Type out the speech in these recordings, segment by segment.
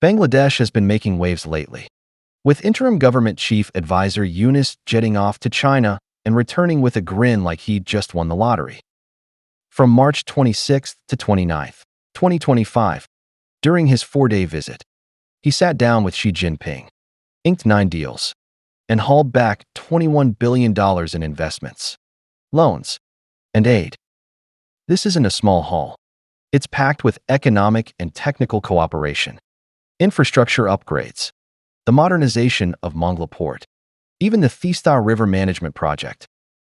Bangladesh has been making waves lately, with interim government chief advisor Yunus jetting off to China and returning with a grin like he'd just won the lottery. From March 26th to 29th, 2025, during his 4-day visit, he sat down with Xi Jinping, inked 9 deals, and hauled back $21 billion in investments, loans, and aid. This isn't a small haul. It's packed with economic and technical cooperation, infrastructure upgrades, the modernization of Mongla Port, even the Teesta River Management Project,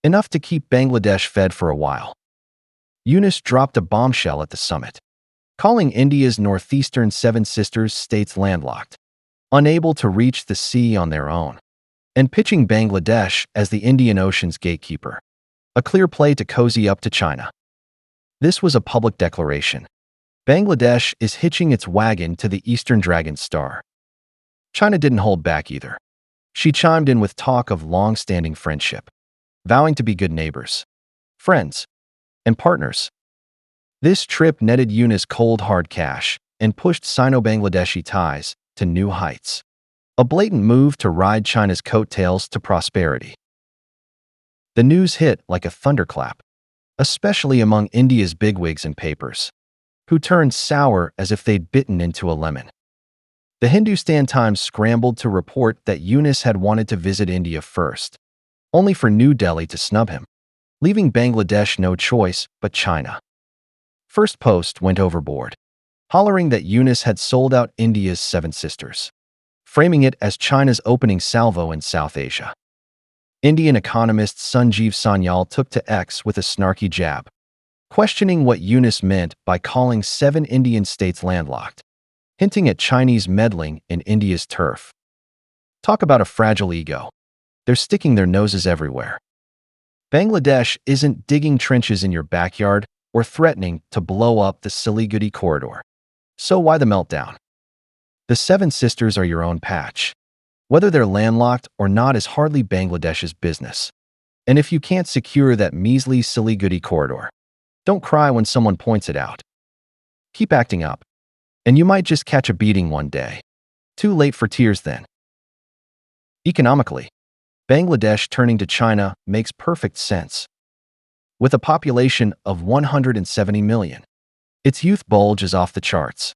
enough to keep Bangladesh fed for a while. Yunus dropped a bombshell at the summit, calling India's northeastern Seven Sisters states landlocked, unable to reach the sea on their own, and pitching Bangladesh as the Indian Ocean's gatekeeper, a clear play to cozy up to China. This was a public declaration. Bangladesh is hitching its wagon to the Eastern Dragon Star. China didn't hold back either. She chimed in with talk of long-standing friendship, vowing to be good neighbors, friends, and partners. This trip netted Yunus cold hard cash and pushed Sino-Bangladeshi ties to new heights, a blatant move to ride China's coattails to prosperity. The news hit like a thunderclap, especially among India's bigwigs and papers, who turned sour as if they'd bitten into a lemon. The Hindustan Times scrambled to report that Yunus had wanted to visit India first, only for New Delhi to snub him, leaving Bangladesh no choice but China. First Post went overboard, hollering that Yunus had sold out India's Seven Sisters, framing it as China's opening salvo in South Asia. Indian economist Sanjeev Sanyal took to X with a snarky jab, questioning what Yunus meant by calling 7 Indian states landlocked, hinting at Chinese meddling in India's turf. Talk about a fragile ego. They're sticking their noses everywhere. Bangladesh isn't digging trenches in your backyard or threatening to blow up the Siliguri corridor. So why the meltdown? The Seven Sisters are your own patch. Whether they're landlocked or not is hardly Bangladesh's business. And if you can't secure that measly Siliguri corridor, don't cry when someone points it out. Keep acting up, and you might just catch a beating one day. Too late for tears then. Economically, Bangladesh turning to China makes perfect sense. With a population of 170 million, its youth bulge is off the charts.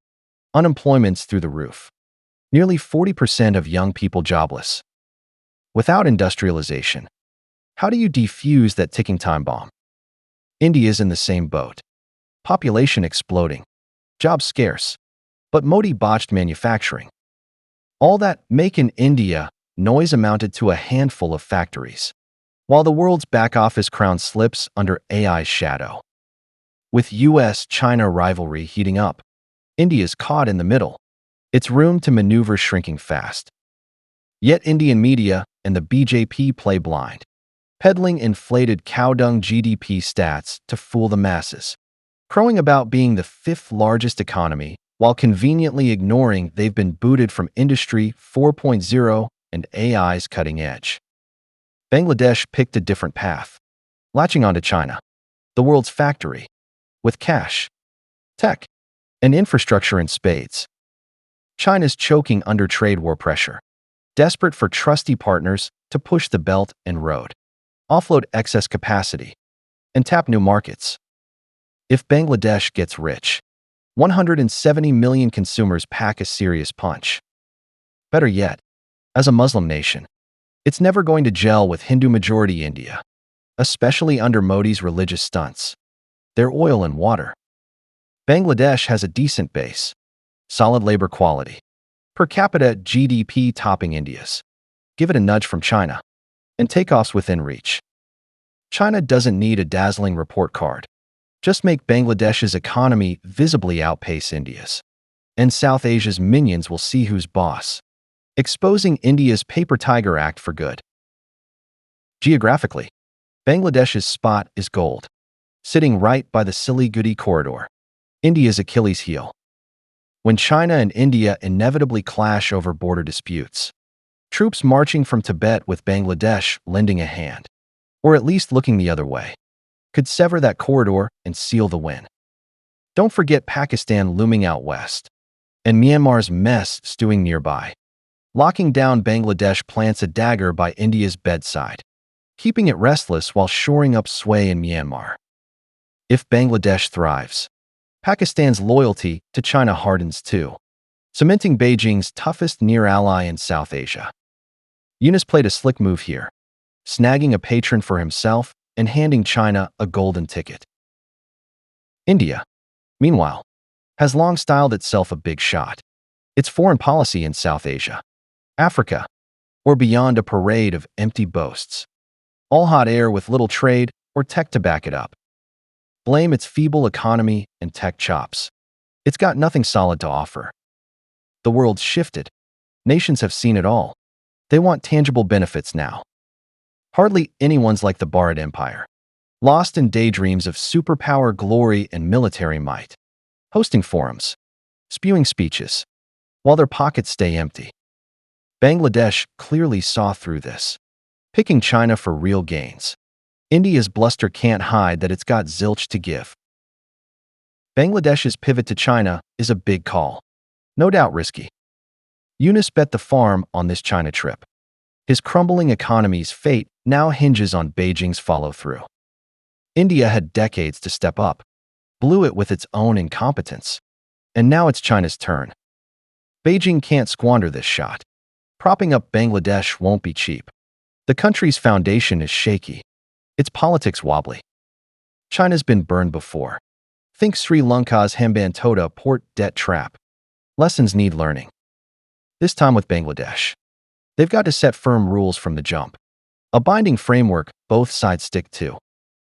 Unemployment's through the roof. Nearly 40% of young people jobless. Without industrialization, how do you defuse that ticking time bomb? India's in the same boat. Population exploding. Jobs scarce. But Modi botched manufacturing. All that "Make in India" noise amounted to a handful of factories, while the world's back-office crown slips under AI's shadow. With US-China rivalry heating up, India's caught in the middle, its room to maneuver shrinking fast. Yet Indian media and the BJP play blind, peddling inflated cow-dung GDP stats to fool the masses, crowing about being the 5th largest economy while conveniently ignoring they've been booted from Industry 4.0 and AI's cutting edge. Bangladesh picked a different path, latching onto China, the world's factory, with cash, tech, and infrastructure in spades. China's choking under trade war pressure, desperate for trusty partners to push the Belt and Road, offload excess capacity, and tap new markets. If Bangladesh gets rich, 170 million consumers pack a serious punch. Better yet, as a Muslim nation, it's never going to gel with Hindu-majority India, especially under Modi's religious stunts. Their oil and water. Bangladesh has a decent base, solid labor quality, per capita GDP topping India's. Give it a nudge from China, and takeoffs within reach. China doesn't need a dazzling report card. Just make Bangladesh's economy visibly outpace India's, and South Asia's minions will see who's boss, exposing India's Paper Tiger Act for good. Geographically, Bangladesh's spot is gold, sitting right by the Siliguri corridor, India's Achilles heel. When China and India inevitably clash over border disputes, troops marching from Tibet with Bangladesh lending a hand, or at least looking the other way, could sever that corridor and seal the win. Don't forget Pakistan looming out west, and Myanmar's mess stewing nearby. Locking down Bangladesh plants a dagger by India's bedside, keeping it restless while shoring up sway in Myanmar. If Bangladesh thrives, Pakistan's loyalty to China hardens too, cementing Beijing's toughest near ally in South Asia. Yunus played a slick move here, snagging a patron for himself and handing China a golden ticket. India, meanwhile, has long styled itself a big shot. Its foreign policy in South Asia, Africa, or beyond a parade of empty boasts. All hot air with little trade or tech to back it up. Blame its feeble economy and tech chops. It's got nothing solid to offer. The world's shifted. Nations have seen it all. They want tangible benefits now. Hardly anyone's like the Bharat Empire, lost in daydreams of superpower glory and military might, hosting forums, spewing speeches, while their pockets stay empty. Bangladesh clearly saw through this, picking China for real gains. India's bluster can't hide that it's got zilch to give. Bangladesh's pivot to China is a big call, no doubt risky. Yunus bet the farm on this China trip. His crumbling economy's fate now hinges on Beijing's follow-through. India had decades to step up, blew it with its own incompetence, and now it's China's turn. Beijing can't squander this shot. Propping up Bangladesh won't be cheap. The country's foundation is shaky, its politics wobbly. China's been burned before. Think Sri Lanka's Hambantota port debt trap. Lessons need learning. This time with Bangladesh, they've got to set firm rules from the jump. A binding framework both sides stick to.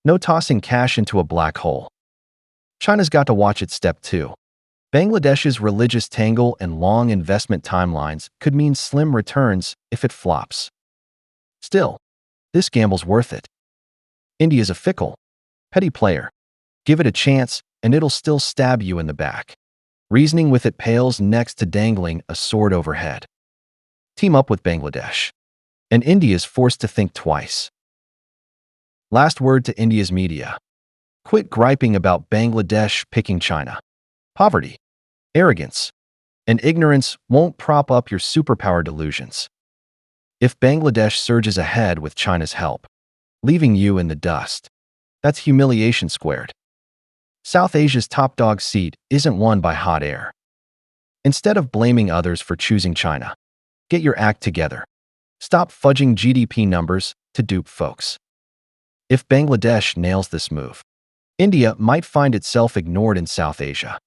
No tossing cash into a black hole. China's got to watch its step too. Bangladesh's religious tangle and long investment timelines could mean slim returns if it flops. Still, this gamble's worth it. India's a fickle, petty player. Give it a chance, and it'll still stab you in the back. Reasoning with it pales next to dangling a sword overhead. Team up with Bangladesh, and India's forced to think twice. Last word to India's media. Quit griping about Bangladesh picking China. Poverty, arrogance, and ignorance won't prop up your superpower delusions. If Bangladesh surges ahead with China's help, leaving you in the dust, that's humiliation squared. South Asia's top dog seat isn't won by hot air. Instead of blaming others for choosing China, get your act together. Stop fudging GDP numbers to dupe folks. If Bangladesh nails this move, India might find itself ignored in South Asia.